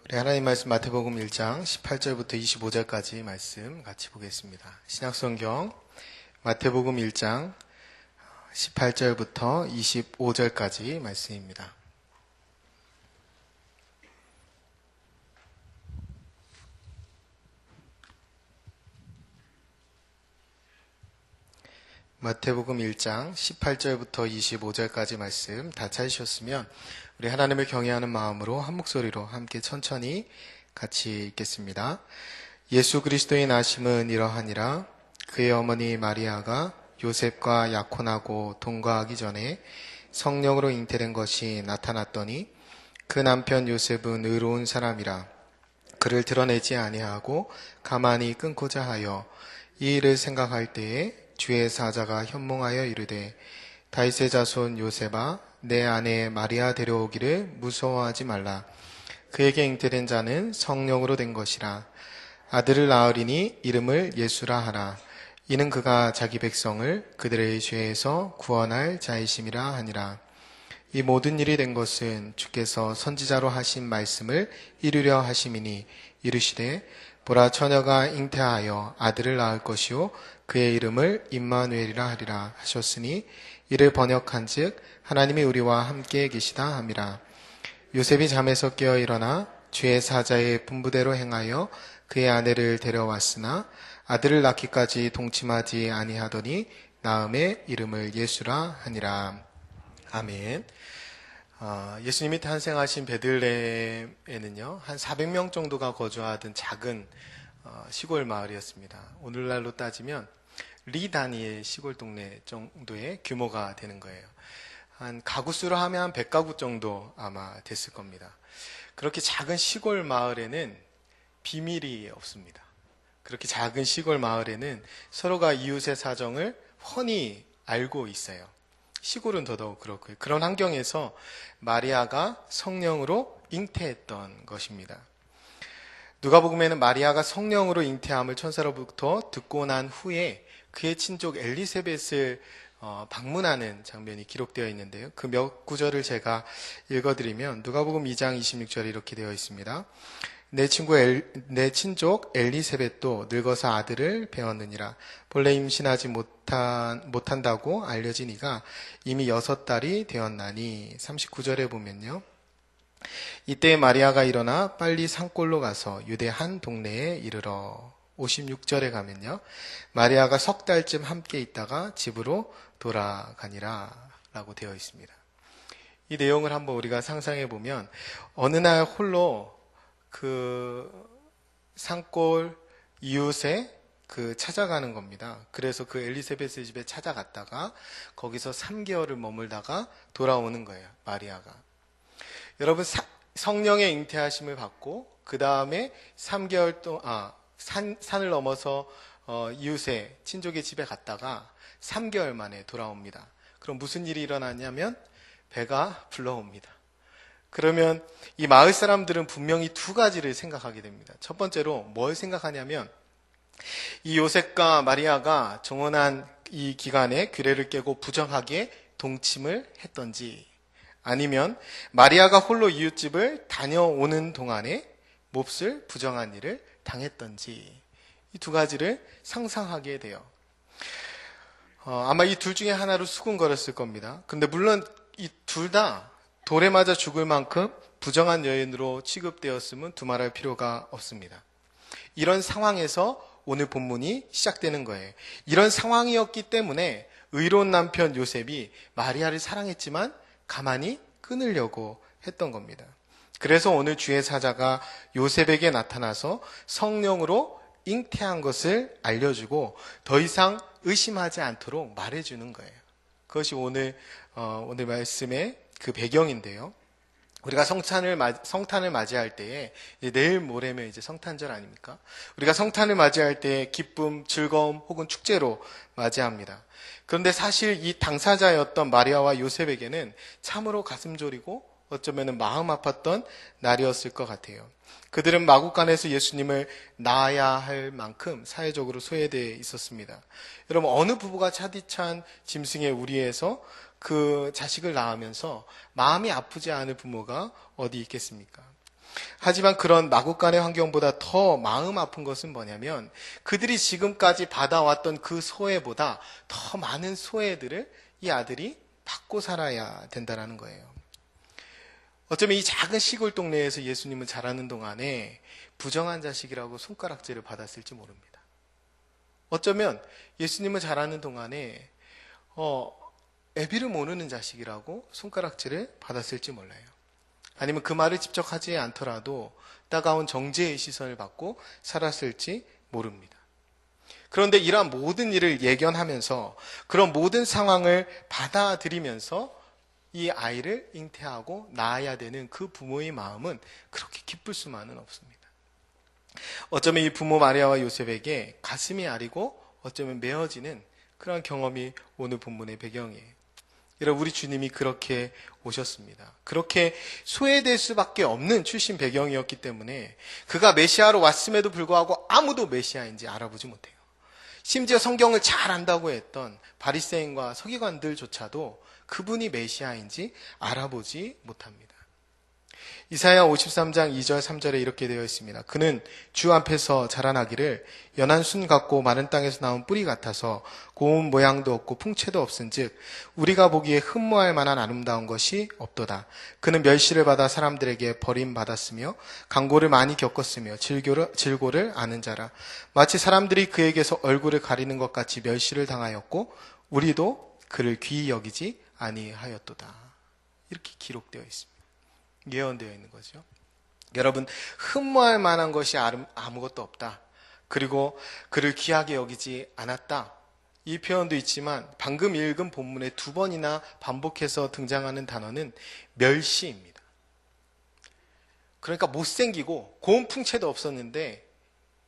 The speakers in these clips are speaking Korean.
우리 하나님 말씀 마태복음 1장 18절부터 25절까지 말씀 같이 보겠습니다. 신약성경 마태복음 1장 18절부터 25절까지 말씀입니다. 마태복음 1장 18절부터 25절까지 말씀 다 찾으셨으면 우리 하나님을 경외하는 마음으로 한 목소리로 함께 천천히 같이 읽겠습니다. 예수 그리스도의 나심은 이러하니라. 그의 어머니 마리아가 요셉과 약혼하고 동거하기 전에 성령으로 잉태된 것이 나타났더니 그 남편 요셉은 의로운 사람이라 그를 드러내지 아니하고 가만히 끊고자 하여 이 일을 생각할 때에 주의 사자가 현몽하여 이르되 다윗의 자손 요셉아 내 아내 마리아 데려오기를 무서워하지 말라. 그에게 잉태된 자는 성령으로 된 것이라. 아들을 낳으리니 이름을 예수라 하라. 이는 그가 자기 백성을 그들의 죄에서 구원할 자이심이라 하니라. 이 모든 일이 된 것은 주께서 선지자로 하신 말씀을 이루려 하심이니 이르시되 보라 처녀가 잉태하여 아들을 낳을 것이요 그의 이름을 임마누엘이라 하리라 하셨으니 이를 번역한즉 하나님이 우리와 함께 계시다 함이라. 요셉이 잠에서 깨어 일어나 주의 사자의 분부대로 행하여 그의 아내를 데려왔으나 아들을 낳기까지 동침하지 아니하더니 낳음의 이름을 예수라 하니라. 아멘. 예수님이 탄생하신 베들레헴에는요 한 400명 정도가 거주하던 작은 시골 마을이었습니다. 오늘날로 따지면 리 단위의 시골 동네 정도의 규모가 되는 거예요. 한 가구 수로 하면 한 100가구 정도 아마 됐을 겁니다. 그렇게 작은 시골 마을에는 비밀이 없습니다. 그렇게 작은 시골 마을에는 서로가 이웃의 사정을 훤히 알고 있어요. 시골은 더더욱 그렇고요. 그런 환경에서 마리아가 성령으로 잉태했던 것입니다. 누가복음에는 마리아가 성령으로 잉태함을 천사로부터 듣고 난 후에 그의 친족 엘리세벳을 방문하는 장면이 기록되어 있는데요. 그 몇 구절을 제가 읽어드리면 누가복음 2장 26절에 이렇게 되어 있습니다. 내 친족 엘리세벳도 늙어서 아들을 배웠느니라. 본래 임신하지 못한다고 알려진 이가 이미 6달이 되었나니. 39절에 보면요. 이때 마리아가 일어나 빨리 산골로 가서 유대 한 동네에 이르러. 56절에 가면요. 마리아가 3달쯤 함께 있다가 집으로 돌아가니라 라고 되어 있습니다. 이 내용을 한번 우리가 상상해 보면 어느 날 홀로 그 산골 이웃에 찾아가는 겁니다. 그래서 그 엘리세벳의 집에 찾아갔다가 거기서 3개월을 머물다가 돌아오는 거예요. 마리아가. 여러분 성령의 잉태하심을 받고 그 다음에 3개월 동안 산을 넘어서 이웃의 친족의 집에 갔다가 3개월 만에 돌아옵니다. 그럼 무슨 일이 일어나냐면 배가 불러옵니다. 그러면 이 마을 사람들은 분명히 두 가지를 생각하게 됩니다. 첫 번째로 뭘 생각하냐면 이 요셉과 마리아가 정혼한 이 기간에 규례를 깨고 부정하게 동침을 했던지 아니면 마리아가 홀로 이웃집을 다녀오는 동안에 몹쓸 부정한 일을 당했던지 이 두 가지를 상상하게 돼요. 아마 이 둘 중에 하나로 수군거렸을 겁니다. 근데 물론 이 둘 다 돌에 맞아 죽을 만큼 부정한 여인으로 취급되었음은 두말할 필요가 없습니다. 이런 상황에서 오늘 본문이 시작되는 거예요. 이런 상황이었기 때문에 의로운 남편 요셉이 마리아를 사랑했지만 가만히 끊으려고 했던 겁니다. 그래서 오늘 주의 사자가 요셉에게 나타나서 성령으로 잉태한 것을 알려주고 더 이상 의심하지 않도록 말해주는 거예요. 그것이 오늘 말씀의 그 배경인데요. 우리가 성탄을 맞이할 때에 내일 모레면 이제 성탄절 아닙니까? 우리가 성탄을 맞이할 때 기쁨, 즐거움 혹은 축제로 맞이합니다. 그런데 사실 이 당사자였던 마리아와 요셉에게는 참으로 가슴 졸이고 어쩌면 마음 아팠던 날이었을 것 같아요. 그들은 마구간에서 예수님을 낳아야 할 만큼 사회적으로 소외되어 있었습니다. 여러분 어느 부부가 차디찬 짐승의 우리에서 그 자식을 낳으면서 마음이 아프지 않을 부모가 어디 있겠습니까? 하지만 그런 마국간의 환경보다 더 마음 아픈 것은 뭐냐면 그들이 지금까지 받아왔던 그 소외보다 더 많은 소외들을 이 아들이 받고 살아야 된다는 거예요. 어쩌면 이 작은 시골 동네에서 예수님은 자라는 동안에 부정한 자식이라고 손가락질을 받았을지 모릅니다. 어쩌면 예수님은 자라는 동안에 애비를 모르는 자식이라고 손가락질을 받았을지 몰라요. 아니면 그 말을 직접 하지 않더라도 따가운 정죄의 시선을 받고 살았을지 모릅니다. 그런데 이러한 모든 일을 예견하면서 그런 모든 상황을 받아들이면서 이 아이를 잉태하고 낳아야 되는 그 부모의 마음은 그렇게 기쁠 수만은 없습니다. 어쩌면 이 부모 마리아와 요셉에게 가슴이 아리고 어쩌면 메어지는 그런 경험이 오늘 본문의 배경이에요. 여러분, 우리 주님이 그렇게 오셨습니다. 그렇게 소외될 수밖에 없는 출신 배경이었기 때문에 그가 메시아로 왔음에도 불구하고 아무도 메시아인지 알아보지 못해요. 심지어 성경을 잘 안다고 했던 바리새인과 서기관들조차도 그분이 메시아인지 알아보지 못합니다. 이사야 53장 2절 3절에 이렇게 되어 있습니다. 그는 주 앞에서 자라나기를 연한 순 같고 마른 땅에서 나온 뿌리 같아서 고운 모양도 없고 풍채도 없은즉 우리가 보기에 흠모할 만한 아름다운 것이 없도다. 그는 멸시를 받아 사람들에게 버림받았으며 강고를 많이 겪었으며 질고를 아는 자라. 마치 사람들이 그에게서 얼굴을 가리는 것 같이 멸시를 당하였고 우리도 그를 귀히 여기지 아니하였도다. 이렇게 기록되어 있습니다. 예언되어 있는 거죠. 여러분, 흠모할 만한 것이 아무것도 없다. 그리고 그를 귀하게 여기지 않았다. 이 표현도 있지만 방금 읽은 본문에 2번이나 반복해서 등장하는 단어는 멸시입니다. 그러니까 못생기고 고운 풍채도 없었는데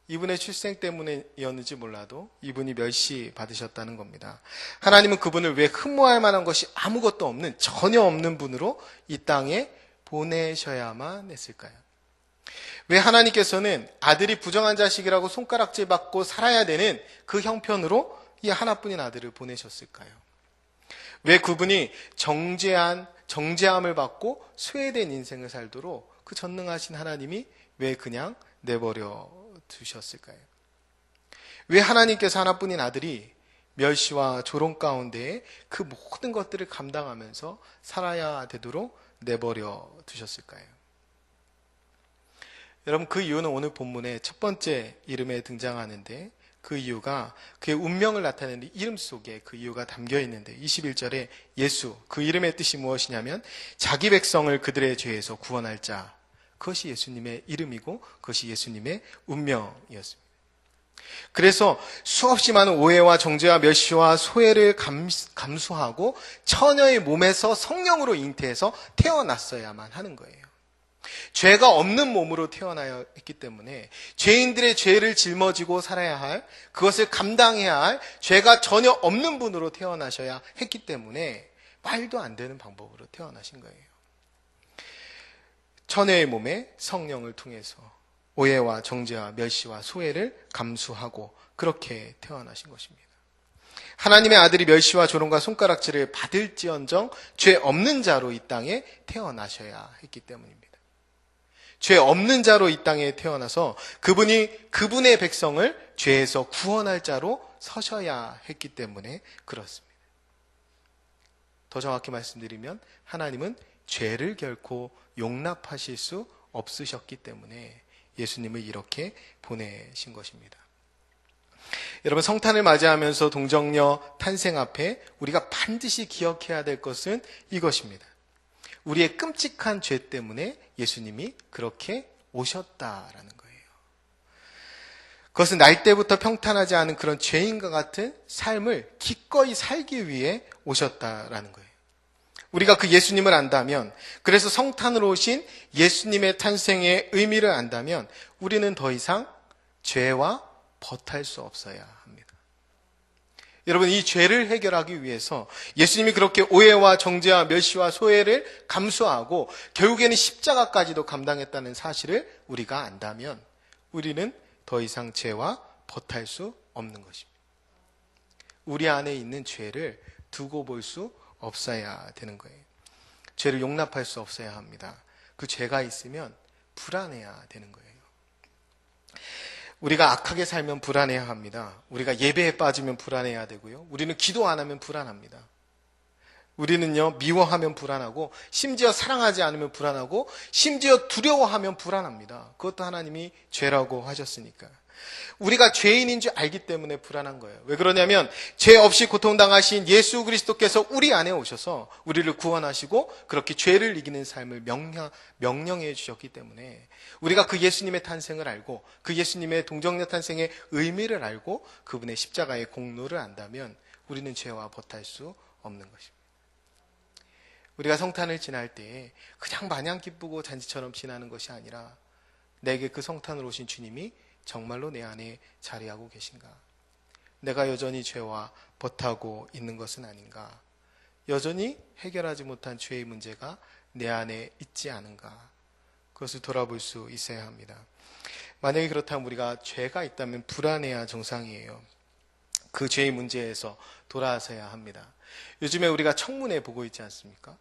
이분의 출생 때문이었는지 몰라도 이분이 멸시 받으셨다는 겁니다. 하나님은 그분을 왜 흠모할 만한 것이 아무것도 없는, 전혀 없는 분으로 이 땅에 보내셔야만 했을까요? 왜 하나님께서는 아들이 부정한 자식이라고 손가락질 받고 살아야 되는 그 형편으로 이 하나뿐인 아들을 보내셨을까요? 왜 그분이 정죄함을 받고 소외된 인생을 살도록 그 전능하신 하나님이 왜 그냥 내버려 두셨을까요? 왜 하나님께서 하나뿐인 아들이 멸시와 조롱 가운데 그 모든 것들을 감당하면서 살아야 되도록 내버려 두셨을까요? 여러분, 그 이유는 오늘 본문의 첫 번째 이름에 등장하는데 그 이유가 그의 운명을 나타내는 이름 속에 그 이유가 담겨 있는데 21절에 예수, 그 이름의 뜻이 무엇이냐면 자기 백성을 그들의 죄에서 구원할 자. 그것이 예수님의 이름이고 그것이 예수님의 운명이었습니다. 그래서 수없이 많은 오해와 정죄와 멸시와 소외를 감수하고 처녀의 몸에서 성령으로 잉태해서 태어났어야만 하는 거예요. 죄가 없는 몸으로 태어나야 했기 때문에 죄인들의 죄를 짊어지고 살아야 할, 그것을 감당해야 할 죄가 전혀 없는 분으로 태어나셔야 했기 때문에 말도 안 되는 방법으로 태어나신 거예요. 처녀의 몸에 성령을 통해서 오해와 정죄와 멸시와 소외를 감수하고 그렇게 태어나신 것입니다. 하나님의 아들이 멸시와 조롱과 손가락질을 받을지언정 죄 없는 자로 이 땅에 태어나셔야 했기 때문입니다. 죄 없는 자로 이 땅에 태어나서 그분이 그분의 백성을 죄에서 구원할 자로 서셔야 했기 때문에 그렇습니다. 더 정확히 말씀드리면 하나님은 죄를 결코 용납하실 수 없으셨기 때문에 예수님을 이렇게 보내신 것입니다. 여러분, 성탄을 맞이하면서 동정녀 탄생 앞에 우리가 반드시 기억해야 될 것은 이것입니다. 우리의 끔찍한 죄 때문에 예수님이 그렇게 오셨다라는 거예요. 그것은 날 때부터 평탄하지 않은 그런 죄인과 같은 삶을 기꺼이 살기 위해 오셨다라는 거예요. 우리가 그 예수님을 안다면, 그래서 성탄으로 오신 예수님의 탄생의 의미를 안다면 우리는 더 이상 죄와 벗할 수 없어야 합니다. 여러분, 이 죄를 해결하기 위해서 예수님이 그렇게 오해와 정죄와 멸시와 소외를 감수하고 결국에는 십자가까지도 감당했다는 사실을 우리가 안다면 우리는 더 이상 죄와 벗할 수 없는 것입니다. 우리 안에 있는 죄를 두고 볼 수 없어야 되는 거예요. 죄를 용납할 수 없어야 합니다. 그 죄가 있으면 불안해야 되는 거예요. 우리가 악하게 살면 불안해야 합니다. 우리가 예배에 빠지면 불안해야 되고요. 우리는 기도 안 하면 불안합니다. 우리는요, 미워하면 불안하고, 심지어 사랑하지 않으면 불안하고, 심지어 두려워하면 불안합니다. 그것도 하나님이 죄라고 하셨으니까. 우리가 죄인인 줄 알기 때문에 불안한 거예요. 왜 그러냐면 죄 없이 고통당하신 예수 그리스도께서 우리 안에 오셔서 우리를 구원하시고 그렇게 죄를 이기는 삶을 명령해 주셨기 때문에 우리가 그 예수님의 탄생을 알고 그 예수님의 동정녀 탄생의 의미를 알고 그분의 십자가의 공로를 안다면 우리는 죄와 벗할 수 없는 것입니다. 우리가 성탄을 지날 때 그냥 마냥 기쁘고 잔치처럼 지나는 것이 아니라 내게 그 성탄으로 오신 주님이 정말로 내 안에 자리하고 계신가? 내가 여전히 죄와 벗하고 있는 것은 아닌가? 여전히 해결하지 못한 죄의 문제가 내 안에 있지 않은가? 그것을 돌아볼 수 있어야 합니다. 만약에 그렇다면 우리가 죄가 있다면 불안해야 정상이에요. 그 죄의 문제에서 돌아서야 합니다. 요즘에 우리가 청문회 보고 있지 않습니까?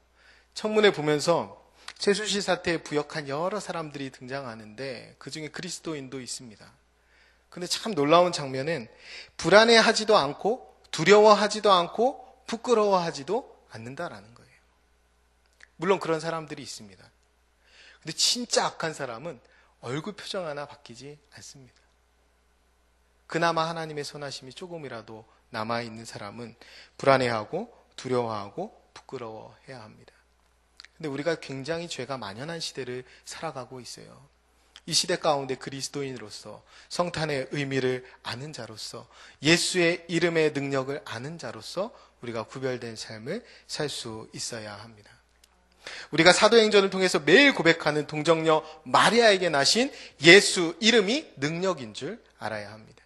청문회 보면서 최순실 사태에 부역한 여러 사람들이 등장하는데 그중에 그리스도인도 있습니다. 그런데 참 놀라운 장면은 불안해하지도 않고 두려워하지도 않고 부끄러워하지도 않는다라는 거예요. 물론 그런 사람들이 있습니다. 근데 진짜 악한 사람은 얼굴 표정 하나 바뀌지 않습니다. 그나마 하나님의 선하심이 조금이라도 남아있는 사람은 불안해하고 두려워하고 부끄러워해야 합니다. 근데 우리가 굉장히 죄가 만연한 시대를 살아가고 있어요. 이 시대 가운데 그리스도인으로서 성탄의 의미를 아는 자로서 예수의 이름의 능력을 아는 자로서 우리가 구별된 삶을 살 수 있어야 합니다. 우리가 사도행전을 통해서 매일 고백하는 동정녀 마리아에게 나신 예수 이름이 능력인 줄 알아야 합니다.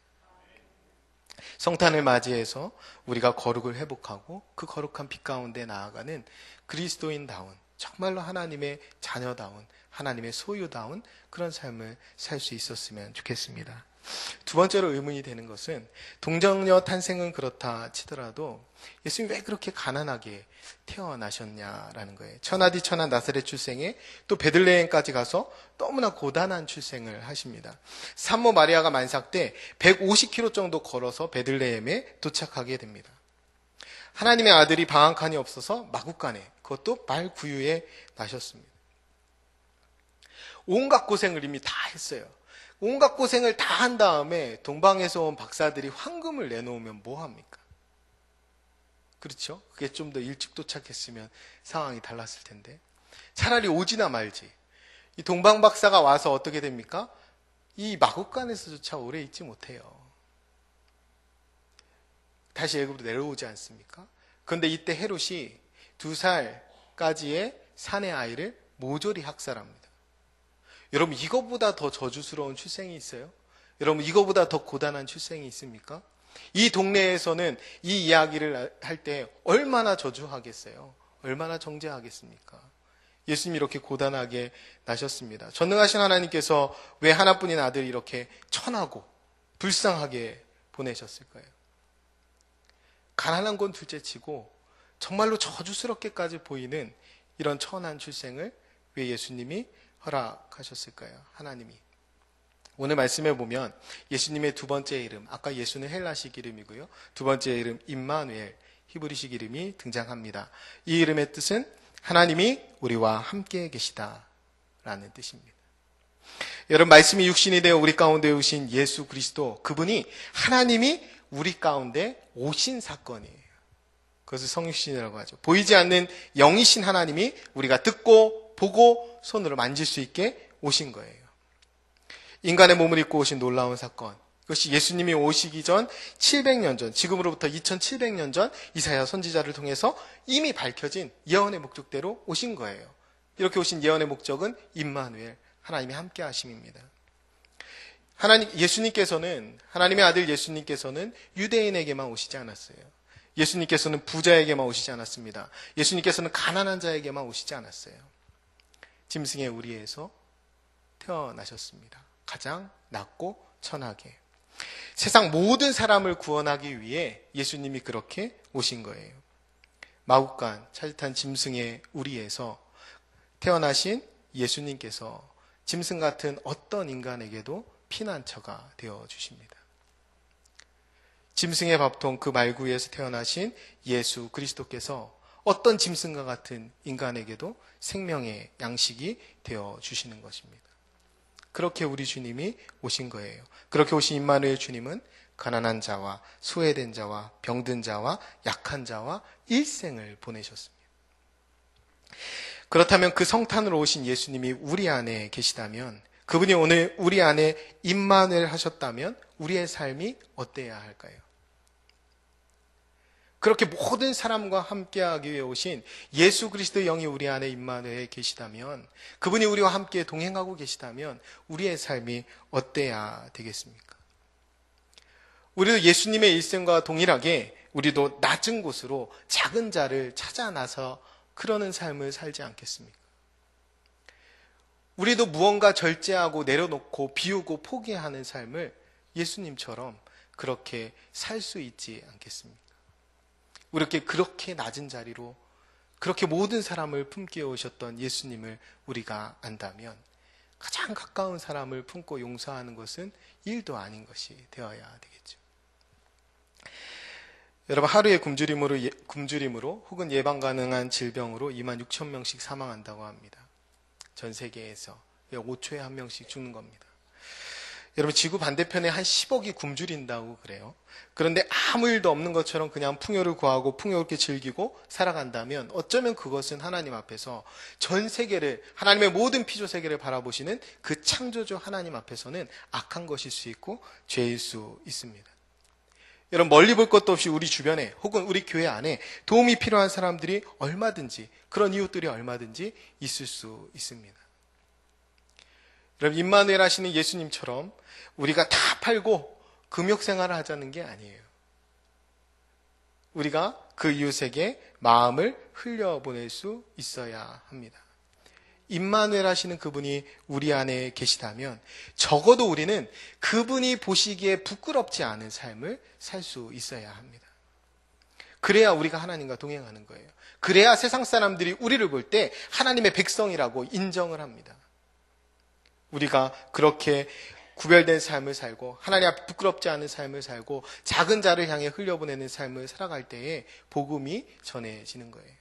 성탄을 맞이해서 우리가 거룩을 회복하고 그 거룩한 빛 가운데 나아가는 그리스도인다운 정말로 하나님의 자녀다운 하나님의 소유다운 그런 삶을 살 수 있었으면 좋겠습니다. 두 번째로 의문이 되는 것은 동정녀 탄생은 그렇다 치더라도 예수님이 왜 그렇게 가난하게 태어나셨냐라는 거예요. 천하디 천하 나사렛 출생에 또 베들레헴까지 가서 너무나 고단한 출생을 하십니다. 산모 마리아가 만삭 때 150km 정도 걸어서 베들레헴에 도착하게 됩니다. 하나님의 아들이 방한칸이 없어서 마구간에 그것도 말구유에 나셨습니다. 온갖 고생을 이미 다 했어요. 온갖 고생을 다 한 다음에 동방에서 온 박사들이 황금을 내놓으면 뭐합니까? 그렇죠? 그게 좀 더 일찍 도착했으면 상황이 달랐을 텐데 차라리 오지나 말지. 이 동방 박사가 와서 어떻게 됩니까? 이 마구간에서조차 오래 있지 못해요. 다시 애굽으로 내려오지 않습니까? 그런데 이때 헤롯이 2살까지의 사내 아이를 모조리 학살합니다. 여러분 이거보다 더 저주스러운 출생이 있어요? 여러분 이거보다 더 고단한 출생이 있습니까? 이 동네에서는 이 이야기를 할 때 얼마나 저주하겠어요? 얼마나 정죄하겠습니까? 예수님이 이렇게 고단하게 나셨습니다. 전능하신 하나님께서 왜 하나뿐인 아들을 이렇게 천하고 불쌍하게 보내셨을까요? 가난한 건 둘째치고 정말로 저주스럽게까지 보이는 이런 천한 출생을 왜 예수님이 허락하셨을까요? 하나님이. 오늘 말씀에 보면 예수님의 두 번째 이름, 아까 예수는 헬라식 이름이고요. 두 번째 이름 임마누엘, 히브리식 이름이 등장합니다. 이 이름의 뜻은 하나님이 우리와 함께 계시다 라는 뜻입니다. 여러분 말씀이 육신이 되어 우리 가운데 오신 예수 그리스도, 그분이 하나님이 우리 가운데 오신 사건이에요. 그것을 성육신이라고 하죠. 보이지 않는 영이신 하나님이 우리가 듣고 보고 손으로 만질 수 있게 오신 거예요. 인간의 몸을 입고 오신 놀라운 사건. 이것이 예수님이 오시기 전 700년 전, 지금으로부터 2700년 전 이사야 선지자를 통해서 이미 밝혀진 예언의 목적대로 오신 거예요. 이렇게 오신 예언의 목적은 임마누엘, 하나님이 함께 하심입니다. 예수님께서는, 하나님의 아들 예수님께서는 유대인에게만 오시지 않았어요. 예수님께서는 부자에게만 오시지 않았습니다. 예수님께서는 가난한 자에게만 오시지 않았어요. 짐승의 우리에서 태어나셨습니다. 가장 낮고 천하게. 세상 모든 사람을 구원하기 위해 예수님이 그렇게 오신 거예요. 마구간, 차짓한 짐승의 우리에서 태어나신 예수님께서 짐승 같은 어떤 인간에게도 피난처가 되어 주십니다. 짐승의 밥통 그 말구에서 태어나신 예수 그리스도께서 어떤 짐승과 같은 인간에게도 생명의 양식이 되어 주시는 것입니다. 그렇게 우리 주님이 오신 거예요. 그렇게 오신 임마누엘 주님은 가난한 자와 소외된 자와 병든 자와 약한 자와 일생을 보내셨습니다. 그렇다면 그 성탄으로 오신 예수님이 우리 안에 계시다면, 그분이 오늘 우리 안에 임마누엘 하셨다면 우리의 삶이 어때야 할까요? 그렇게 모든 사람과 함께하기 위해 오신 예수 그리스도의 영이 우리 안에 임마누엘에 계시다면, 그분이 우리와 함께 동행하고 계시다면 우리의 삶이 어때야 되겠습니까? 우리도 예수님의 일생과 동일하게 우리도 낮은 곳으로 작은 자를 찾아 나서 그러는 삶을 살지 않겠습니까? 우리도 무언가 절제하고 내려놓고 비우고 포기하는 삶을 예수님처럼 그렇게 살 수 있지 않겠습니까? 그렇게 낮은 자리로 그렇게 모든 사람을 품게 오셨던 예수님을 우리가 안다면 가장 가까운 사람을 품고 용서하는 것은 일도 아닌 것이 되어야 되겠죠. 여러분, 하루에 굶주림으로 혹은 예방 가능한 질병으로 26,000명씩 사망한다고 합니다. 전 세계에서 5초에 1명씩 죽는 겁니다. 여러분, 지구 반대편에 한 10억이 굶주린다고 그래요. 그런데 아무 일도 없는 것처럼 그냥 풍요를 구하고 풍요롭게 즐기고 살아간다면 어쩌면 그것은 하나님 앞에서 전 세계를, 하나님의 모든 피조 세계를 바라보시는 그 창조주 하나님 앞에서는 악한 것일 수 있고 죄일 수 있습니다. 여러분, 멀리 볼 것도 없이 우리 주변에 혹은 우리 교회 안에 도움이 필요한 사람들이 얼마든지, 그런 이웃들이 얼마든지 있을 수 있습니다. 여러분, 임마누엘 하시는 예수님처럼 우리가 다 팔고 금욕 생활을 하자는 게 아니에요. 우리가 그 이웃에게 마음을 흘려보낼 수 있어야 합니다. 임마누엘 하시는 그분이 우리 안에 계시다면 적어도 우리는 그분이 보시기에 부끄럽지 않은 삶을 살 수 있어야 합니다. 그래야 우리가 하나님과 동행하는 거예요. 그래야 세상 사람들이 우리를 볼 때 하나님의 백성이라고 인정을 합니다. 우리가 그렇게 구별된 삶을 살고 하나님 앞에 부끄럽지 않은 삶을 살고 작은 자를 향해 흘려보내는 삶을 살아갈 때에 복음이 전해지는 거예요.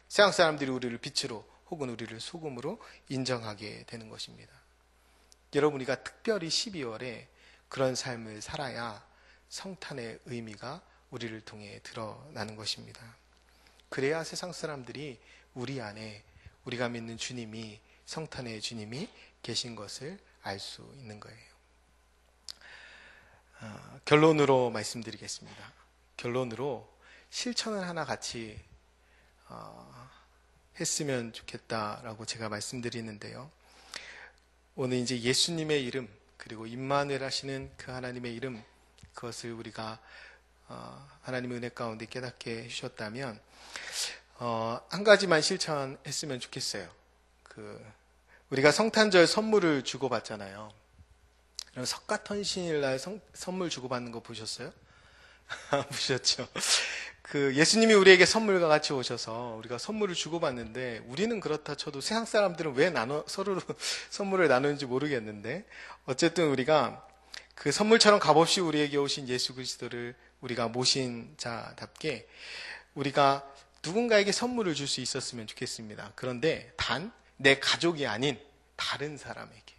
세상 사람들이 우리를 빛으로 혹은 우리를 소금으로 인정하게 되는 것입니다. 여러분, 우리가 특별히 12월에 그런 삶을 살아야 성탄의 의미가 우리를 통해 드러나는 것입니다. 그래야 세상 사람들이 우리 안에 우리가 믿는 주님이, 성탄의 주님이 계신 것을 알 수 있는 거예요. 결론으로 말씀드리겠습니다. 결론으로 실천을 하나 같이 했으면 좋겠다라고 제가 말씀드리는데요. 오늘 이제 예수님의 이름, 그리고 임마누엘 하시는 그 하나님의 이름, 그것을 우리가 하나님의 은혜 가운데 깨닫게 해주셨다면 한 가지만 실천했으면 좋겠어요. 우리가 성탄절 선물을 주고받잖아요. 석가탄신일날 선물 주고받는 거 보셨어요? 보셨죠? 예수님이 우리에게 선물과 같이 오셔서 우리가 선물을 주고받는데, 우리는 그렇다 쳐도 세상 사람들은 왜 서로 선물을 나누는지 모르겠는데, 어쨌든 우리가 그 선물처럼 값없이 우리에게 오신 예수 그리스도를 우리가 모신 자답게 우리가 누군가에게 선물을 줄 수 있었으면 좋겠습니다. 그런데 단 내 가족이 아닌 다른 사람에게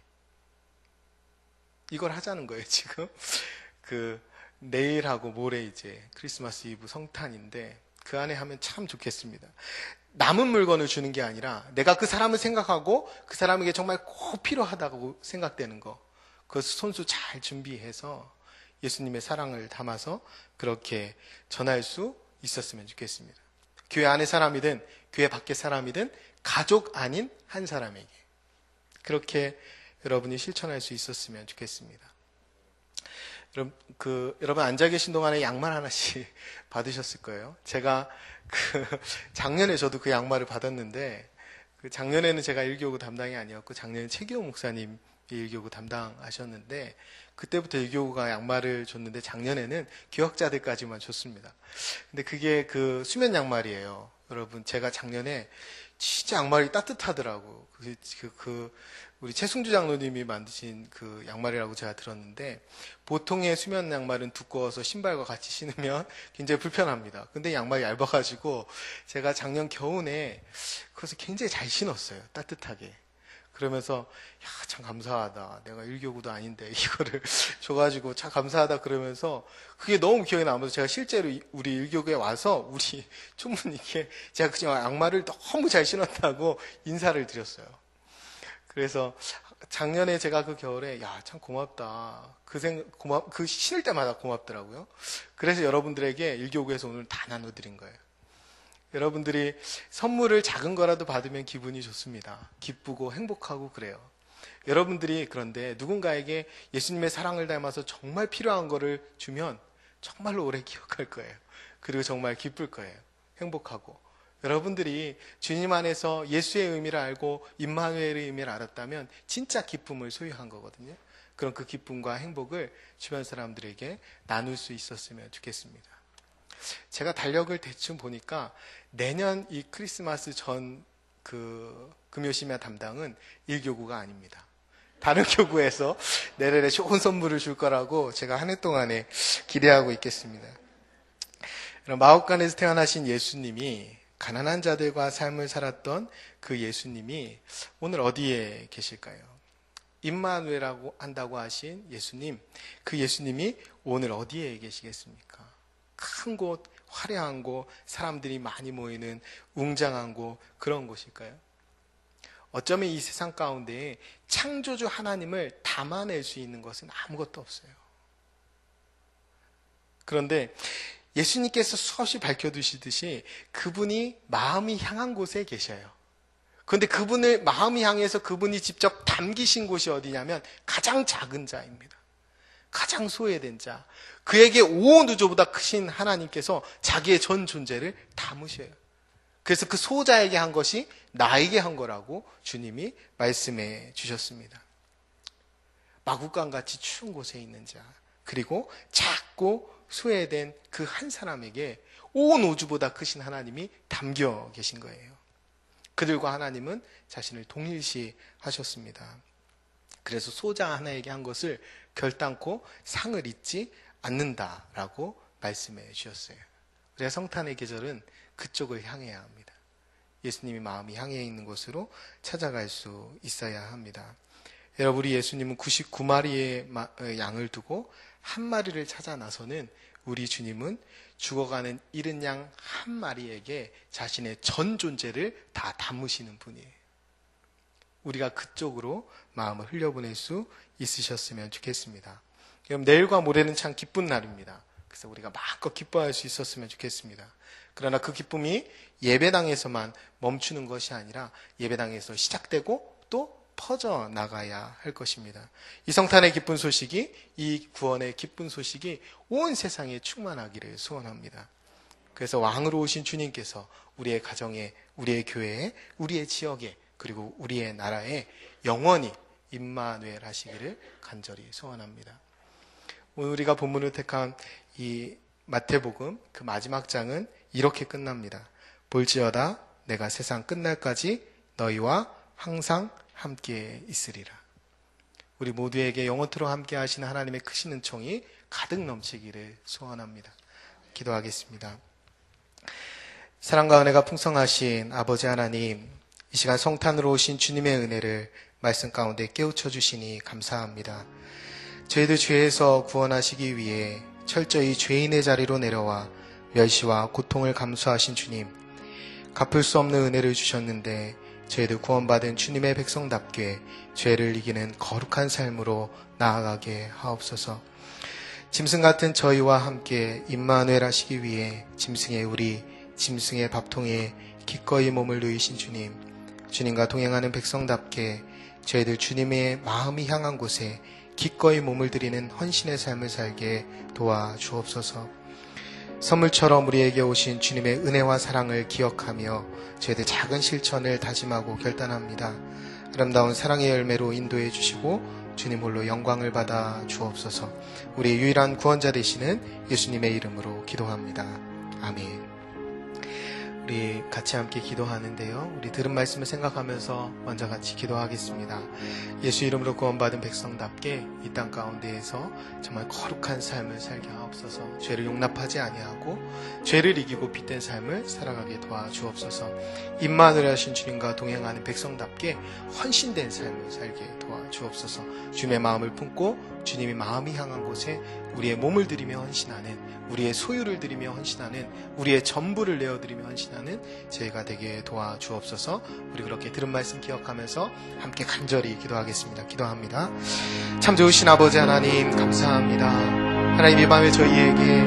이걸 하자는 거예요. 지금 내일하고 모레 이제 크리스마스 이브 성탄인데 그 안에 하면 참 좋겠습니다. 남은 물건을 주는 게 아니라 내가 그 사람을 생각하고 그 사람에게 정말 꼭 필요하다고 생각되는 거, 그것을 손수 잘 준비해서 예수님의 사랑을 담아서 그렇게 전할 수 있었으면 좋겠습니다. 교회 안의 사람이든 교회 밖의 사람이든 가족 아닌 한 사람에게 그렇게 여러분이 실천할 수 있었으면 좋겠습니다. 여러분 앉아 계신 동안에 양말 하나씩 받으셨을 거예요. 제가 작년에 저도 그 양말을 받았는데, 작년에는 제가 일교구 담당이 아니었고 작년에 최기호 목사님 일교구 담당하셨는데, 그때부터 일교구가 양말을 줬는데 작년에는 교역자들까지만 줬습니다. 근데 그게 수면 양말이에요. 여러분, 제가 작년에 진짜 양말이 따뜻하더라고. 우리 최승주 장로님이 만드신 그 양말이라고 제가 들었는데, 보통의 수면 양말은 두꺼워서 신발과 같이 신으면 굉장히 불편합니다. 근데 양말이 얇아가지고 제가 작년 겨울에 그래서 굉장히 잘 신었어요. 따뜻하게. 그러면서 참 감사하다. 내가 일교구도 아닌데 이거를 줘가지고 참 감사하다 그러면서 그게 너무 기억에 남아서 제가 실제로 우리 일교구에 와서 우리 총무님께 제가 그냥 양말을 너무 잘 신었다고 인사를 드렸어요. 그래서 작년에 제가 그 겨울에 참 고맙다. 그 신을 때마다 고맙더라고요. 그래서 여러분들에게 일교구에서 오늘 다 나눠드린 거예요. 여러분들이 선물을 작은 거라도 받으면 기분이 좋습니다. 기쁘고 행복하고 그래요. 여러분들이 그런데 누군가에게 예수님의 사랑을 닮아서 정말 필요한 거를 주면 정말로 오래 기억할 거예요. 그리고 정말 기쁠 거예요. 행복하고. 여러분들이 주님 안에서 예수의 의미를 알고 임마누엘의 의미를 알았다면 진짜 기쁨을 소유한 거거든요. 그런 그 기쁨과 행복을 주변 사람들에게 나눌 수 있었으면 좋겠습니다. 제가 달력을 대충 보니까 내년 이 크리스마스 전 금요심야 담당은 일교구가 아닙니다. 다른 교구에서 내년에 좋은 선물을 줄 거라고 제가 한 해 동안에 기대하고 있겠습니다. 마옥간에서 태어나신 예수님이 가난한 자들과 삶을 살았던 그 예수님이 오늘 어디에 계실까요? 임마누엘이라고 한다고 하신 예수님, 그 예수님이 오늘 어디에 계시겠습니까? 큰 곳, 화려한 곳, 사람들이 많이 모이는 웅장한 곳, 그런 곳일까요? 어쩌면 이 세상 가운데 창조주 하나님을 담아낼 수 있는 것은 아무것도 없어요. 그런데 예수님께서 수없이 밝혀두시듯이 그분이 마음이 향한 곳에 계셔요. 그런데 그분을 마음이 향해서 그분이 직접 담기신 곳이 어디냐면 가장 작은 자입니다. 가장 소외된 자. 그에게 온 우주보다 크신 하나님께서 자기의 전 존재를 담으셔요. 그래서 그 소자에게 한 것이 나에게 한 거라고 주님이 말씀해 주셨습니다. 마구간같이 추운 곳에 있는 자, 그리고 작고 소외된 그 한 사람에게 온 우주보다 크신 하나님이 담겨 계신 거예요. 그들과 하나님은 자신을 동일시 하셨습니다. 그래서 소자 하나에게 한 것을 결단코 상을 잊지 않는다라고 말씀해 주셨어요. 우리가 성탄의 계절은 그쪽을 향해야 합니다. 예수님이 마음이 향해 있는 곳으로 찾아갈 수 있어야 합니다. 여러분, 우리 예수님은 99마리의 양을 두고 한 마리를 찾아 나서는 우리 주님은 죽어가는 잃은 양 한 마리에게 자신의 전 존재를 다 담으시는 분이에요. 우리가 그쪽으로 마음을 흘려보낼 수 있으셨으면 좋겠습니다. 그럼 내일과 모레는 참 기쁜 날입니다. 그래서 우리가 마음껏 기뻐할 수 있었으면 좋겠습니다. 그러나 그 기쁨이 예배당에서만 멈추는 것이 아니라 예배당에서 시작되고 또 퍼져나가야 할 것입니다. 이 성탄의 기쁜 소식이, 이 구원의 기쁜 소식이 온 세상에 충만하기를 소원합니다. 그래서 왕으로 오신 주님께서 우리의 가정에, 우리의 교회에, 우리의 지역에, 그리고 우리의 나라에 영원히 임마누엘 하시기를 간절히 소원합니다. 오늘 우리가 본문을 택한 이 마태복음 그 마지막 장은 이렇게 끝납니다. 볼지어다 내가 세상 끝날까지 너희와 항상 함께 있으리라. 우리 모두에게 영원토록 함께 하시는 하나님의 크신 은총이 가득 넘치기를 소원합니다. 기도하겠습니다. 사랑과 은혜가 풍성하신 아버지 하나님, 이 시간 성탄으로 오신 주님의 은혜를 말씀 가운데 깨우쳐 주시니 감사합니다. 저희들 죄에서 구원하시기 위해 철저히 죄인의 자리로 내려와 멸시와 고통을 감수하신 주님, 갚을 수 없는 은혜를 주셨는데 저희들 구원받은 주님의 백성답게 죄를 이기는 거룩한 삶으로 나아가게 하옵소서. 짐승 같은 저희와 함께 임마누엘 하시기 위해 짐승의 밥통에 기꺼이 몸을 누이신 주님, 주님과 동행하는 백성답게 저희들 주님의 마음이 향한 곳에 기꺼이 몸을 들이는 헌신의 삶을 살게 도와주옵소서. 선물처럼 우리에게 오신 주님의 은혜와 사랑을 기억하며 저희들 작은 실천을 다짐하고 결단합니다. 아름다운 사랑의 열매로 인도해 주시고 주님 홀로 영광을 받아 주옵소서. 우리의 유일한 구원자 되시는 예수님의 이름으로 기도합니다. 아멘. 우리 같이 함께 기도하는데요. 우리 들은 말씀을 생각하면서 먼저 같이 기도하겠습니다. 예수 이름으로 구원받은 백성답게 이 땅 가운데에서 정말 거룩한 삶을 살게 하옵소서. 죄를 용납하지 아니하고 죄를 이기고 빛된 삶을 살아가게 도와주옵소서. 임마누엘 하신 주님과 동행하는 백성답게 헌신된 삶을 살게 도와주옵소서. 주님의 마음을 품고 주님이 마음이 향한 곳에 우리의 몸을 드리며 헌신하는, 우리의 소유를 드리며 헌신하는, 우리의 전부를 내어드리며 헌신하는 저희가 되게 도와주옵소서. 우리 그렇게 들은 말씀 기억하면서 함께 간절히 기도하겠습니다. 기도합니다. 참 좋으신 아버지 하나님 감사합니다. 하나님 이 밤에 저희에게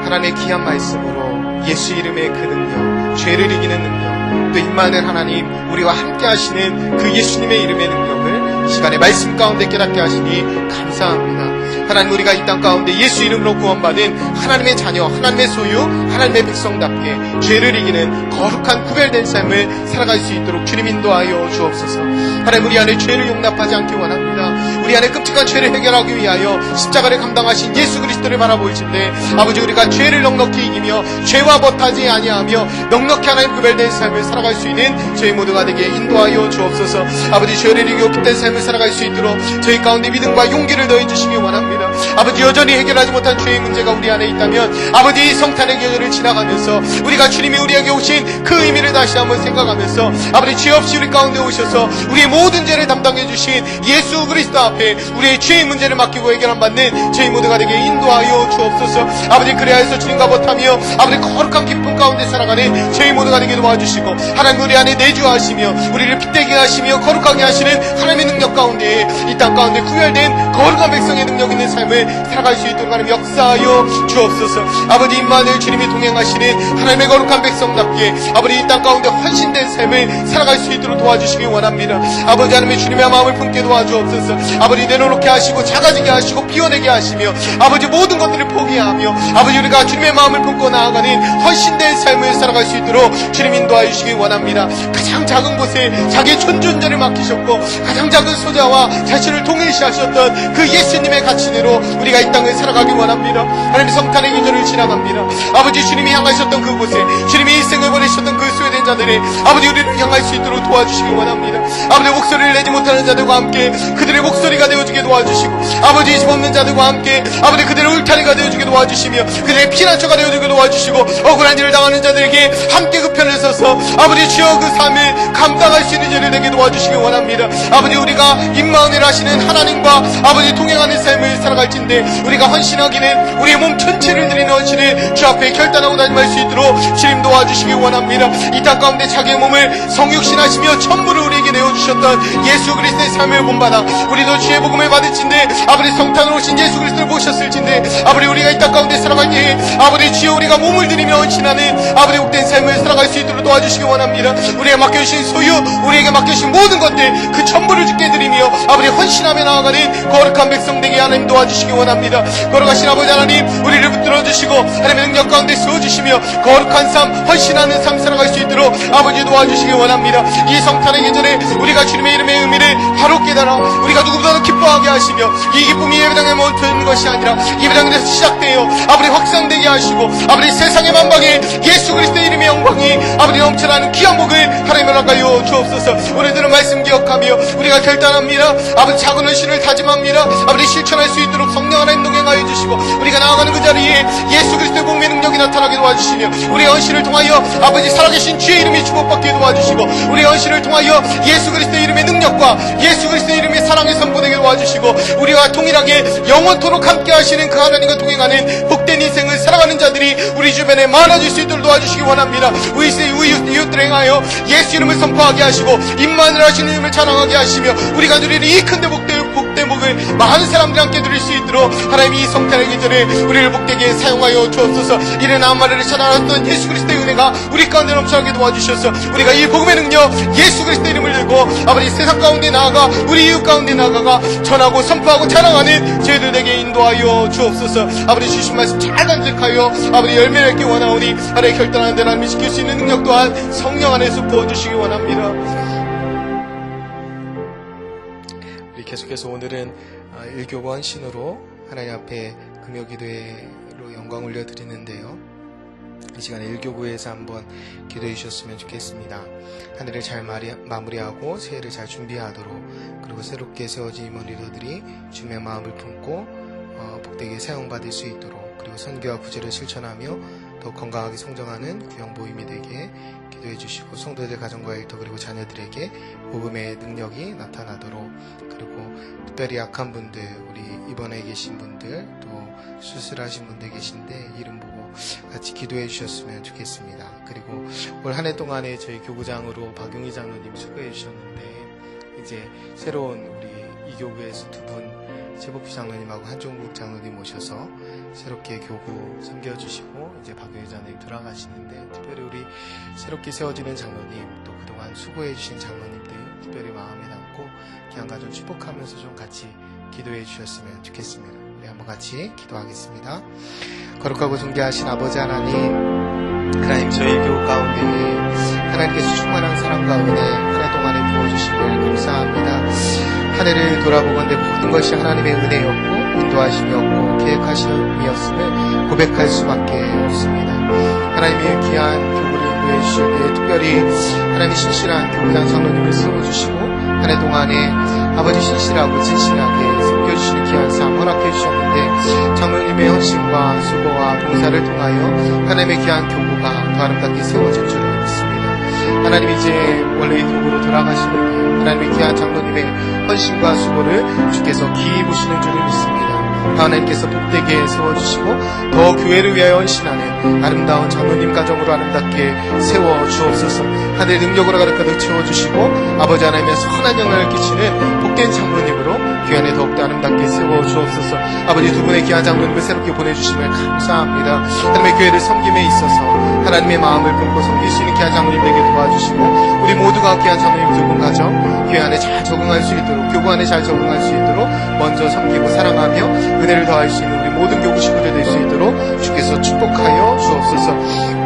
하나님의 귀한 말씀으로 예수 이름의 그 능력, 죄를 이기는 능력, 또 임마누엘 하나님 우리와 함께 하시는 그 예수님의 이름의 능력을 시간의 말씀 가운데 깨닫게 하시니 감사합니다. 하나님 우리가 이 땅 가운데 예수 이름으로 구원받은 하나님의 자녀, 하나님의 소유, 하나님의 백성답게 죄를 이기는 거룩한 구별된 삶을 살아갈 수 있도록 주님 인도하여 주옵소서. 하나님 우리 안에 죄를 용납하지 않기 원합니다. 우리 안에 끔찍한 죄를 해결하기 위하여 십자가를 감당하신 예수 그리스도를 바라보이신데 아버지 우리가 죄를 넉넉히 이기며 죄와 버타지 아니하며 넉넉히 하나님 구별된 삶을 살아갈 수 있는 저희 모두가 되게 인도하여 주옵소서. 아버지 죄를 이기고 빛된 삶을 살아갈 수 있도록 저희 가운데 믿음과 용기를 더해 주시기 원합니다. 아버지 여전히 해결하지 못한 죄의 문제가 우리 안에 있다면 아버지 성탄의 계절을 지나가면서 우리가 주님이 우리에게 오신 그 의미를 다시 한번 생각하면서 아버지 죄 없이 우리 가운데 오셔서 우리의 모든 죄를 담당해 주신 예수 그리스도 앞에 우리의 죄의 문제를 맡기고 해결함 받는 저희 모두가 되게 인도하여 주옵소서. 아버지 그래야해서 주님과 버타며 아버지 거룩한 기쁨 가운데 살아가는 저희 모두가 되게 도와주시고 하나님 우리 안에 내주하시며 우리를 빛되게 하시며 거룩하게 하시는 하나님의 능력 가운데 이 땅 가운데 구별된 거룩한 백성의 능력 있는 삶을 살아갈 수 있도록 하나님 역사하여 주옵소서. 아버지 임마누엘 주님이 동행하시는 하나님의 거룩한 백성답게 아버지 이 땅 가운데 헌신된 삶을 살아갈 수 있도록 도와주시기 원합니다. 아버지 하나님의 주님의 마음을 품게 도와주옵소서. 아버지 내려놓게 하시고 작아지게 하시고 비워내게 하시며 아버지 모든 것들을 포기하며 아버지 우리가 주님의 마음을 품고 나아가는 헌신된 삶을 살아갈 수 있도록 주님 인도하여 주시기 원합니다. 가장 작은 곳에 자기의 존존전을 맡기셨고 가장 작은 소자와 자신을 동일시하셨던 그 예수님의 가치대로 우리가 이 땅을 살아가기 원합니다. 하나님 성탄의 계절을 지나갑니다. 아버지 주님이 향하셨던 그곳에 주님이 일생을 보내셨던 그 소외된 자들이 아버지 우리를 향할 수 있도록 도와주시기 원합니다. 아버지 목소리를 내지 못하는 자들과 함께 그들의 목소리가 되어주게 도와주시고 아버지 집 없는 자들과 함께 아버지 그들의 울타리가 되어주게 도와주시며 그들의 피난처가 되어주게 도와주시고 억울한 일을 당하는 자들에게 함께 그 편에 서서 아버지 주여 그 삶을 감당할 수 있는 자를 되게 도와주시기 원합니다. 아버지 우리가 임마누엘 하시는 하나님과 아버지 동행하는 삶을 살아갈진데 우리가 헌신하기는 우리의 몸 전체를 드리는 헌신을 주 앞에 결단하고 다짐할 수 있도록 주님 도와주시기 원합니다. 이 땅 가운데 자기의 몸을 성육신하시며 전부를 우리에게 내어주셨던 예수 그리스도의 삶을 본받아 우리도 주의 복음을 받을진데 아버지 성탄으로 오신 예수 그리스도를 모셨을진데 아버지 우리가 이 땅 가운데 살아갈 때에 아버지 주여 우리가 몸을 드리며 헌신하는 아버지 복된 삶을 살아갈 수 있도록 도와주시기 원합니다. 우리가 맡겨주신 소유 우리에게 맡겨주신 모든 것들 그 전부를 주께 드리며 아버지 헌신하며 나아가는 거룩한 백성 되게 하나님 도와주시기 원합니다. 거룩하신 아버지 하나님 우리를 붙들어 주시고 하나님의 능력 가운데 세워주시며 거룩한 삶 헌신하는 삶 살아갈 수 있도록 아버지 도와주시기 원합니다. 이 성탄의 계절에 우리가 주님의 이름의 의미를 바로 깨달아 우리가 누구보다도 기뻐하게 하시며 이 기쁨이 예배당에 멈춰있는 것이 아니라 예배당에서 시작되어 아버지 확산되게 하시고 아버지 세상의 만방에 예수 그리스도의 이름의 영광이 아버지 넘쳐나는 귀한 복을 하나님을 아가여 주옵소서. 오늘들은 말씀 기억하며 우리가 결단합니다. 아버지 작은 헌신을 다짐합니다. 아버지 실천할 수 있도록 성령 하나님 동행하여 주시고 우리가 나아가는 그 자리에 예수 그리스도의 복음의 능력이 나타나게 도와주시며 우리의 헌신을 통하여 아버지 살아계신 주의 이름이 축복받게 도와주시고 우리의 헌신을 통하여 예수 그리스도의 이름의 능력과 예수 그리스도의 이름의 사랑의 선포되게 도와주시고 우리와 동일하게 영원토록 함께 하시는 그 하나님과 동행하는 복된 인생을 살아가는 자들이 우리 주변에 많아질 수 있도록 도와주시기 원합니다. 우리 이웃들을 행하여 예수 이름을 선포하게 하시고 임마누엘 하시는 이름을 찬양하게 하시며 우리가 누리는 이 큰데 복된 복을 많은 사람들이 함께 누릴 수 있도록 하나님이 이 성탄의 계절에 우리를 복되게 사용하여 주옵소서. 이른 아마를 찾아왔던 예수 그리스도의 은혜가 우리 가운데 넘쳐나게 도와주셔서 우리가 이 복음의 능력 예수 그리스도의 이름을 들고 아버지 세상 가운데 나아가 우리 이웃 가운데 나아가 전하고 선포하고 자랑하는 저희들에게 인도하여 주옵소서. 아버지 주신 말씀 잘 간직하여 아버지 열매를 맺기 원하오니 하나의 결단하는 데를 하나님이 지킬 수 있는 능력 또한 성령 안에서 부어주시기 원합니다. 우리 계속해서 오늘은 일교부 헌신으로 하나님 앞에 금요기도회로 영광 올려드리는데요. 이 시간에 일교구에서 한번 기도해 주셨으면 좋겠습니다. 한 해를 잘 마무리하고 새해를 잘 준비하도록, 그리고 새롭게 세워진 임원 리더들이 주님의 마음을 품고 복되게 사용받을 수 있도록, 그리고 선교와 구제를 실천하며 더 건강하게 성장하는 구형 모임이 되게 기도해 주시고, 성도들 가정과 일터 그리고 자녀들에게 복음의 능력이 나타나도록, 그리고 특별히 약한 분들, 우리 입원해 계신 분들, 또 수술하신 분들 계신데 이름 보고 같이 기도해 주셨으면 좋겠습니다. 그리고 올 한 해 동안에 저희 교구장으로 박용희 장로님 수고해 주셨는데, 이제 새로운 우리 이 교구에서 두 분, 최복희 장로님하고 한종국 장로님 모셔서 새롭게 교구 섬겨주시고, 이제 박용희 장로님 돌아가시는데, 특별히 우리 새롭게 세워지는 장로님, 또 그동안 수고해주신 장로님들 특별히 마음에 담고 귀한가정 축복하면서 좀 같이 기도해 주셨으면 좋겠습니다. 우리 한번 같이 기도하겠습니다. 거룩하고 존귀하신 아버지 하나님, 저희 교우 가운데 하나님께서 충만한 사랑과 은혜 한 해 동안에 부어주심을 감사합니다. 한 해를 돌아보건대 모든 것이 하나님의 은혜였고 인도하심이었고 계획하심이었음을 고백할 수밖에 없습니다. 하나님의 귀한 교구를 인도해 주실 때 특별히 하나님의 신실한 교구장 장로님을 세워주시고, 한 해 동안에 아버지 신실하고 진실하게 섬겨주시는 귀한 삶 허락해 주셨는데, 장로님의 헌신과 수고와 봉사를 통하여 하나님의 귀한 교구가 더 아름답게 세워질 줄을 믿습니다. 하나님, 이제 원래의 교구로 돌아가시는데 하나님의 귀한 장로님의 헌신과 수고를 주께서 기이 보시는 줄을 믿습니다. 하나님께서 복되게 세워주시고 더 교회를 위하여 헌신하는 아름다운 장로님 가정으로 아름답게 세워주옵소서. 하늘의 능력으로 가득가득 채워주시고 아버지 하나님의 선한 영향을 끼치는 복된 장로님으로 교회 안에 더욱더 아름답게 세워주옵소서. 아버지, 두 분의 귀한 장로님을 새롭게 보내주심을 감사합니다. 하나님의 교회를 섬김에 있어서 하나님의 마음을 품고 섬길 수 있는 귀한 장로님 되게 도와주시고, 우리 모두가 귀한 장로님 두 분 가정 교회 안에 잘 적응할 수 있도록, 교구 안에 잘 적응할 수 있도록 먼저 섬기고 사랑하며 은혜를 더할 수 있는 우리 모든 교구 식구들 될 수 있도록 주께서 축복하여 주옵소서.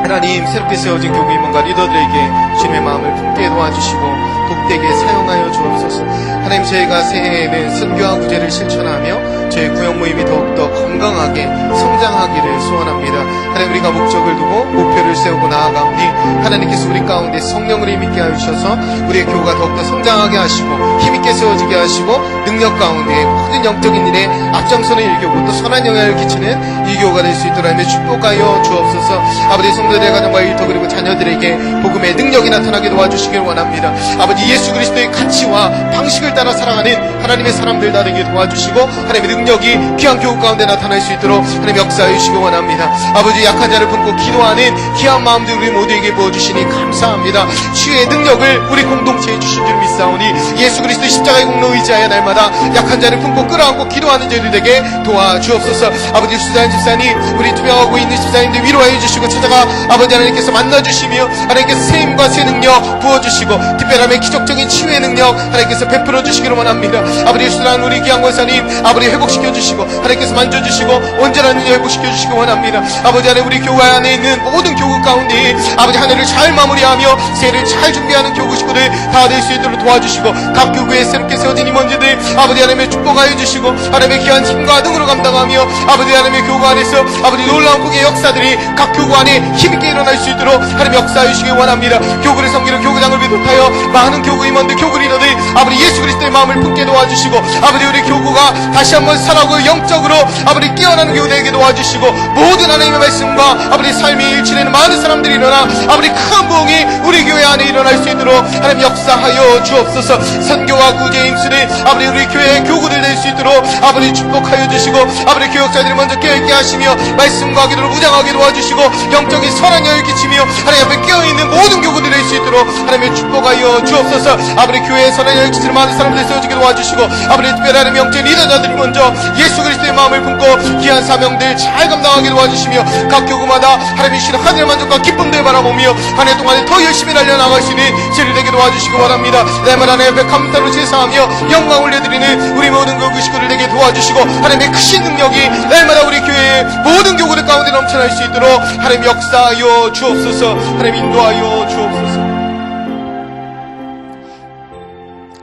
하나님, 새롭게 세워진 교구 임원과 리더들에게 주님의 마음을 품게 도와주시고 복되게 사용하여 주옵소서. 하나님, 저희가 새해에는 선교와 구제를 실천하며 저희 구역 모임이 더욱더 건강하게 성장하기를 소원합니다. 하나님, 우리가 목적을 두고 목표를 세우고 나아가오니 하나님께서 우리 가운데 성령을 힘있게 하셔서 우리의 교구가 더욱더 성장하게 하시고 힘있게 세워지게 하시고, 능력 가운데 모든 영적인 일에 앞장서는 일교구, 또 선한 영향을 끼치는 일교구가 될 수 있도록 하며 축복하여 주옵소서. 아버지, 성도들의 가정과 일터 그리고 자녀들에게 복음의 능력이 나타나게 도와주시길 원합니다. 아버지, 예수 그리스도의 가치와 방식을 따라 살아가는 하나님의 사람들 다 되게 도와주시고 하나님의 능력이 귀한 교우 가운데 나타날 수 있도록 하나님 역사해 주시기 원합니다. 아버지, 약한 자를 품고 기도하는 귀한 마음들 우리 모두에게 부어주시니 감사합니다. 주의 능력을 우리 공동체에 주신 줄 믿사오니 예수 그리스도의 십자가의 공로 의지하여 날마다 약한 자를 품고 끌어안고 기도하는 저희들 되게 도와주옵소서. 아버지, 수사인 집사님, 우리 투병하고 있는 집사님들 위로하여 주시고 찾아가 아버지 하나님께서 만나주시며 하나님께서 세임과 새 능력 부어주시고 특별함의 기적적인 치유의 능력 하나님께서 베풀어 주시기를 원합니다. 아버지, 수사인 우리 귀한 권사님, 아버지 회복시켜 주시고 하나님께서 만져주시고 온전한 능력 회복시켜 주시기 원합니다. 아버지 하나님, 우리 교회 안에 있는 모든 교구 가운데 아버지 한 해를 잘 마무리하며 새해를 잘 준비하는 교구 식구들 다 될 수 있도록 도와주시고, 각 교구에 새롭게 세워진 임원들들 아버지 하나님의 축복하여 주시고 하나님의 귀한 힘과 능으로 감당하며 아버지 하나님의 교구 안에서 아버지 놀라운 복의 역사들이 각 교구 안에 힘있게 일어날 수 있도록 하나님 역사해 주시기 원합니다. 교구를 섬기는 교구장을 비롯하여 많은 교구 임원들, 교구 리더들 아버지 예수 그리스도의 마음을 품게 도와주시고, 아버지 우리 교구가 다시 한번 살아고 영적으로 아버지 깨어나는 교구 되게 도와주시고, 모든 하나님의 말씀과 아버지 삶이 일치되는 많은 사람들이 일어나 아버지 큰 부흥이 우리 교회 안에 일어날 수 있도록 하나님 역사하여 주옵소서. 선교와 구제에 힘쓰는 아버지 우리 교회의 교구들 될 수 있도록 아버지 축복하여 주시고, 아버지 교역자들이 먼저 깨어있게 하시며 말씀과 기도로 무장하게 도와주시고 영적인 선한 영을 끼치며 하나님 앞에 깨어있는 모든 교구들 될 수 있도록 하나님의 축복하여 주옵소서. 아버지 교회에 선한 영을 끼치는 많은 사람들 세워지게 도와주시고, 아버지 특별한 영적 리더자들이 먼저 예수 그리스도의 마음을 품고 귀한 사명들 잘 감당하게 도와주시며, 각 교구마다 하나님의 주시는 하늘의 만족과 기쁨들 바라보며 한 해 동안에 더 열심히 달려나갈 수 있는 제리되게 도와주시기 원합니다. 날마다 내 앞에 감사로 제사하며 영광 올려드리는 우리 모든 교구 식구들 되게 도와주시고, 하나님의 크신 능력이 날마다 우리 교회의 모든 교구들 가운데 넘쳐날 수 있도록 하나님 역사하여 주옵소서. 하나님 인도하여 주옵소서.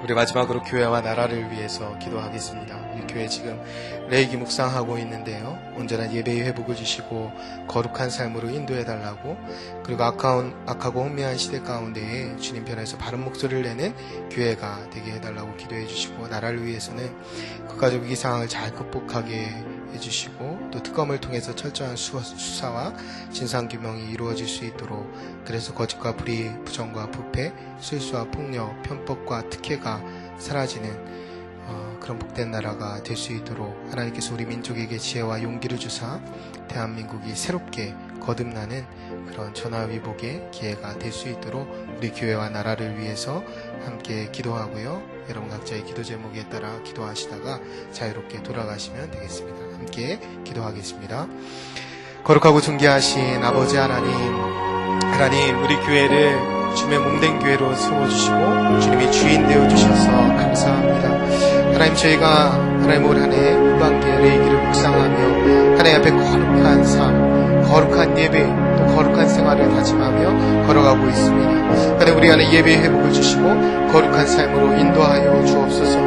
우리 마지막으로 교회와 나라를 위해서 기도하겠습니다. 우리 교회 지금 레이기 묵상하고 있는데요. 온전한 예배의 회복을 주시고 거룩한 삶으로 인도해달라고, 그리고 악하고 혼미한 시대 가운데에 주님 편에서 바른 목소리를 내는 교회가 되게 해달라고 기도해 주시고, 나라를 위해서는 국가적 위기 상황을 잘 극복하게 해주시고, 또 특검을 통해서 철저한 수사와 진상규명이 이루어질 수 있도록, 그래서 거짓과 불의, 부정과 부패, 실수와 폭력, 편법과 특혜가 사라지는 그런 복된 나라가 될 수 있도록 하나님께서 우리 민족에게 지혜와 용기를 주사 대한민국이 새롭게 거듭나는 그런 전화위복의 기회가 될 수 있도록 우리 교회와 나라를 위해서 함께 기도하고요. 여러분 각자의 기도 제목에 따라 기도하시다가 자유롭게 돌아가시면 되겠습니다. 함께 기도하겠습니다. 거룩하고 존귀하신 아버지 하나님, 우리 교회를 주님의 몸된 교회로 세워주시고 주님이 주인 되어주셔서 감사합니다. 하나님, 저희가 하나님 올 한 해 후반기에 레이기를 묵상하며 하나님 앞에 거룩한 삶, 거룩한 예배, 또 거룩한 생활을 다짐하며 걸어가고 있습니다. 하나님, 우리 안에 예배의 회복을 주시고 거룩한 삶으로 인도하여 주옵소서.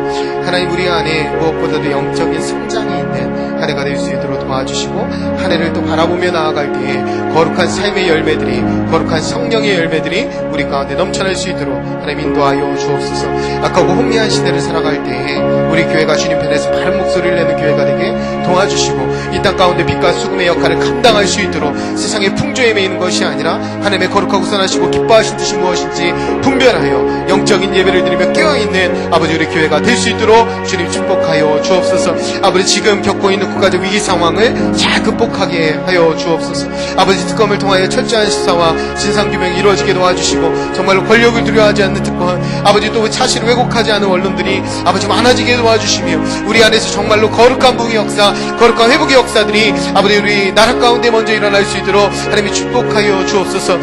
하나님, 우리 안에 무엇보다도 영적인 성장이 있는 한 해가 될 수 있도록 도와주시고, 한 해를 또 바라보며 나아갈 때에 거룩한 삶의 열매들이, 거룩한 성령의 열매들이 우리 가운데 넘쳐날 수 있도록 하나님 인도하여 주옵소서. 악하고 혼미한 시대를 살아갈 때에 우리 교회가 주님 편에서 바른 목소리를 내는 교회가 되게 도와주시고, 이 땅 가운데 빛과 수금의 역할을 감당할 수 있도록 세상의 풍조에 매이는 것이 아니라 하나님의 거룩하고 선하시고 기뻐하신 뜻이 무엇인지 분별하여 영적인 예배를 드리며 깨어있는 아버지 우리 교회가 될 수 있도록 주님 축복하여 주옵소서. 아버지, 지금 겪고 있는 국가적 위기 상황을 잘 극복하게 하여 주옵소서. 아버지, 특검을 통하여 철저한 수사와 진상규명이 이루어지게 도와주시고, 정말로 권력을 두려워하지 않는 특권, 아버지 또 사실을 왜곡하지 않은 언론들이 아버지 많아지게 도와주시며, 우리 안에서 정말로 거룩한 부흥의 역사, 거룩한 회복의 역사들이 아버지 우리 나라 가운데 먼저 일어날 수 있도록 하나님이 축복하여 주옵소서.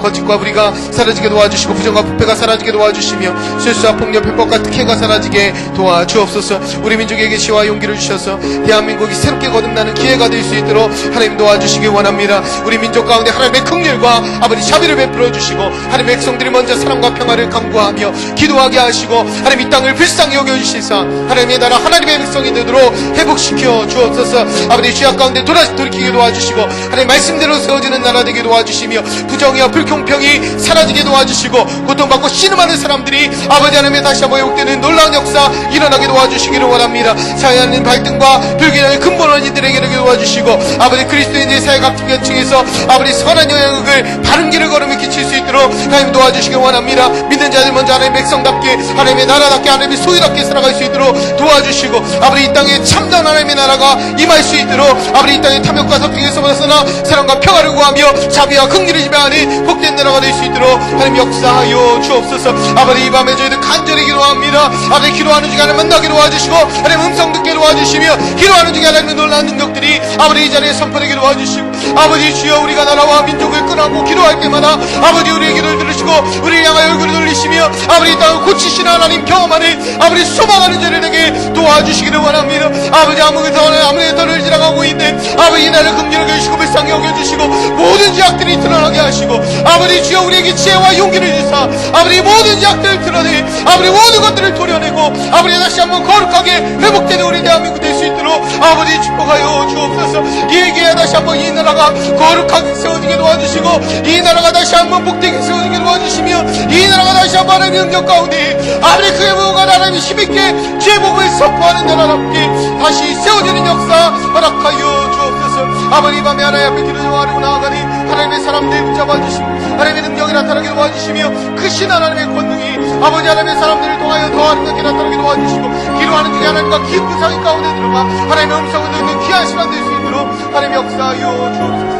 거짓과 불의가 사라지게 도와주시고, 부정과 부패가 사라지게 도와주시며, 실수와 폭력, 편법과 특혜가 사라지게 도와주옵소서. 우리 민족에게 지혜와 용기를 주셔서 대한민국이 새롭게 거듭나는 기회가 될 수 있도록 하나님 도와주시기 원합니다. 우리 민족 가운데 하나님의 긍휼과 아버지 자비를 베풀어 주시고, 하나님의 백성들이 먼저 사랑과 평화를 강구하며 기도하게 하시고, 하나님 이 땅을 불쌍히 여겨주시사 하나님의 나라, 하나님의 백성이 되도록 회복시켜 주옵소서. 아버지, 죄악 가운데 돌이키게 도와주시고, 하나님 말씀대로 세워지는 나라 되게 도와주시며, 부정이와 불공평이 사라지게 도와주시고, 고통받고 신음하는 사람들이 아버지 하나님의 다시 한번 회복되는 놀라운 역사 일어나게 도와주시기를 원합니다. 사회하는 발등과 불균형의 근본원인들에게 도와주시고, 아버지 그리스도인의 사회 각종 계층에서 아버지 선한 영향력을 바른 길을 걸으며 끼칠 수 있도록 하나님 도와주시기 원합니다. 믿는 자들 먼저 하나님의 백성답게, 하나님의 나라답게, 하나님의 소유답게 살아갈 수 있도록 도와주시고, 아버지 이 땅에 참다운 하나님의 나라가 임할 수 있도록 아버지 이 땅에 탐욕과 서핑에서 벗어나 사랑과 평화를 구하며 자비와 긍휼을 지배하는 복된 나라가 될 수 있도록 하나님 역사하여 주옵소서. 아버지 이 밤에 저희들 간절히 기도합니다. 아버지 기도하는 중에 하나님 만나게 도와주시고, 하나님 음성 듣게 도와주시며, 기도하는 중에 하나님 놀라운 능력들이 아버지 이 자리에 선포되게 도와주시고, 아버지 주여 우리가 나라와 민족을 끈하고 기도할 때마다 아버지 우리의 기도를 들으시고 우리를 향하여 얼굴을 돌리시며 아버지 이 땅을 고치시는 하나님 경험하는 아버지 소망하는 자를 되게 도와주시기를 원합니다. 아버지 아무리 더를 지나가고 있는 아버지 이 나라를 긍휼하게 해주시고 불쌍히 여겨주시고, 모든 죄악들이 드러나게 하시고, 아버지 주여 우리에게 지혜와 용기를 주사 아버지 모든 죄악들을 드러내 아버지 모든 것들을 도려내고 아버지 다시 한번 거룩하게 회복되는 우리 대한민국 될 수 있도록 아버지 축복하여 주옵소서. 이에게 다시 한번 이 나라가 거룩하게 세워지게 도와주시고, 이 나라가 다시 한번 복되게 세워지게 도와주시며, 이 나라가 다시 한번 하나님의 능력 가운데 아버지 그의 무가 하나님이 힘있게 제복을 선포하는 나라답게 다시 세워지는 역사 허락하여 주옵소서. 아버지 이 밤에 하나님 앞에 기도 정하려고 나아가니 하나님의 사람들 붙잡아주시고, 하나님의 능력이 나타나게 도와주시며, 크신 하나님의 권능이 아버지 하나님의 사람들을 통하여 더하는 능력이 나타나게 도와주시고, 기도하는 중에 하나님과 깊은 상의 가운데 들어가 하나님의 음성을 듣는 귀한 시간 될 수 있도록 하나님 역사하여 주옵소서.